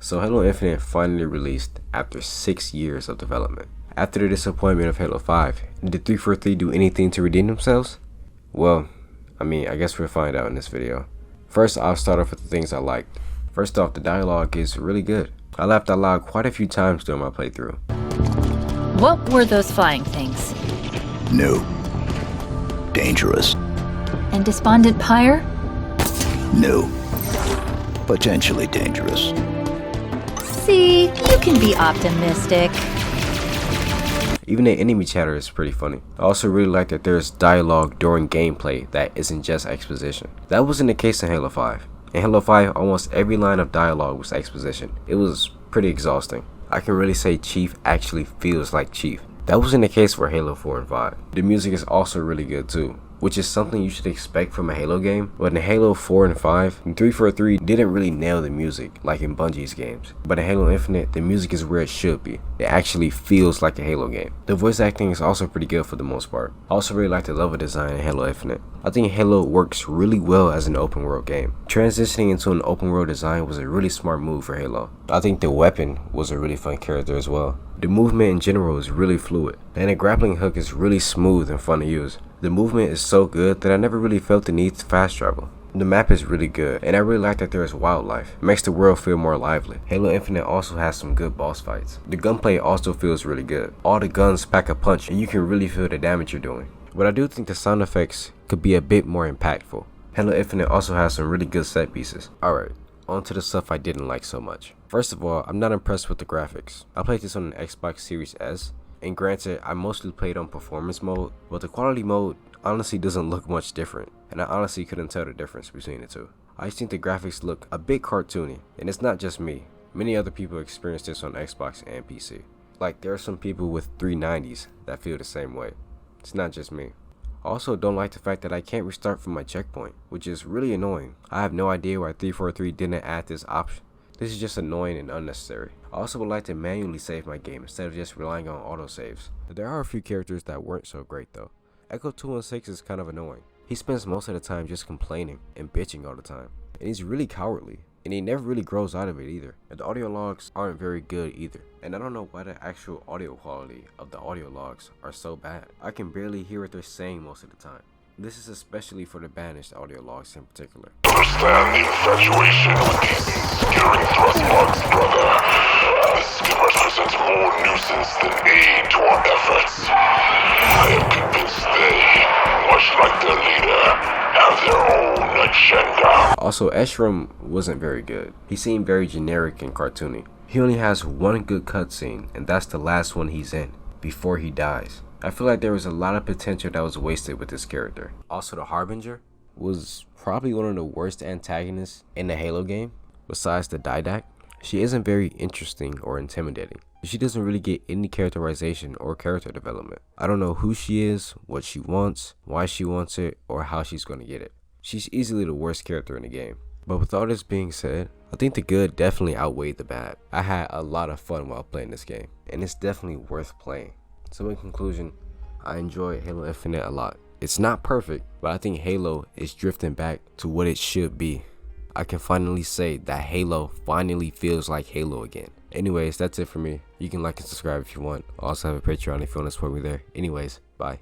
So Halo Infinite finally released after 6 years of development. After the disappointment of Halo 5, did 343 do anything to redeem themselves? Well, I guess we'll find out in this video. First, I'll start off with the things I liked. First off, the dialogue is really good. I laughed out loud quite a few times during my playthrough. What were those flying things? New. Dangerous. And Despondent Pyre? New. Potentially dangerous. See, you can be optimistic. Even the enemy chatter is pretty funny. I also really like that there's dialogue during gameplay that isn't just exposition. That wasn't the case in Halo 5. In Halo 5, almost every line of dialogue was exposition. It was pretty exhausting. I can really say Chief actually feels like Chief. That wasn't the case for Halo 4 and 5. The music is also really good too, which is something you should expect from a Halo game, but in Halo 4 and 5, 343 didn't really nail the music like in Bungie's games. But in Halo Infinite, the music is where it should be. It actually feels like a Halo game. The voice acting is also pretty good for the most part. I also really like the level design in Halo Infinite. I think Halo works really well as an open world game. Transitioning into an open world design was a really smart move for Halo. I think the weapon was a really fun character as well. The movement in general is really fluid, and the grappling hook is really smooth and fun to use. The movement is so good that I never really felt the need to fast travel. The map is really good, and I really like that there is wildlife. It makes the world feel more lively. Halo Infinite also has some good boss fights. The gunplay also feels really good. All the guns pack a punch, and you can really feel the damage you're doing. But I do think the sound effects could be a bit more impactful. Halo Infinite also has some really good set pieces. Alright, on to the stuff I didn't like so much. First of all, I'm not impressed with the graphics. I played this on an Xbox Series S, and granted, I mostly played on performance mode, but the quality mode honestly doesn't look much different, and I honestly couldn't tell the difference between the two. I just think the graphics look a bit cartoony, and it's not just me. Many other people experience this on Xbox and PC. Like, there are some people with 390s that feel the same way. It's not just me. I also don't like the fact that I can't restart from my checkpoint, which is really annoying. I have no idea why 343 didn't add this option. This is just annoying and unnecessary. I also would like to manually save my game instead of just relying on autosaves. There are a few characters that weren't so great though. Echo 216 is kind of annoying. He spends most of the time just complaining and bitching all the time. And he's really cowardly. And he never really grows out of it either. And the audio logs aren't very good either. And I don't know why the actual audio quality of the audio logs are so bad. I can barely hear what they're saying most of the time. This is especially for the banished audio logs in particular. Understand the infatuation with these obscuring thrust marks, brother. This represents more nuisance than aid to our efforts. I am convinced they, much like their leader, have their own agenda. Also, Eshram wasn't very good. He seemed very generic and cartoony. He only has one good cutscene, and that's the last one he's in, before he dies. I feel like there was a lot of potential that was wasted with this character. Also, the Harbinger was probably one of the worst antagonists in the Halo game, besides the Didact. She isn't very interesting or intimidating. She doesn't really get any characterization or character development. I don't know who she is, what she wants, why she wants it, or how she's going to get it. She's easily the worst character in the game. But with all this being said, I think the good definitely outweighed the bad. I had a lot of fun while playing this game, and it's definitely worth playing. So in conclusion, I enjoy Halo Infinite a lot. It's not perfect, but I think Halo is drifting back to what it should be. I can finally say that Halo finally feels like Halo again. Anyways, that's it for me. You can like and subscribe if you want. I also have a Patreon if you want to support me there. Anyways, bye.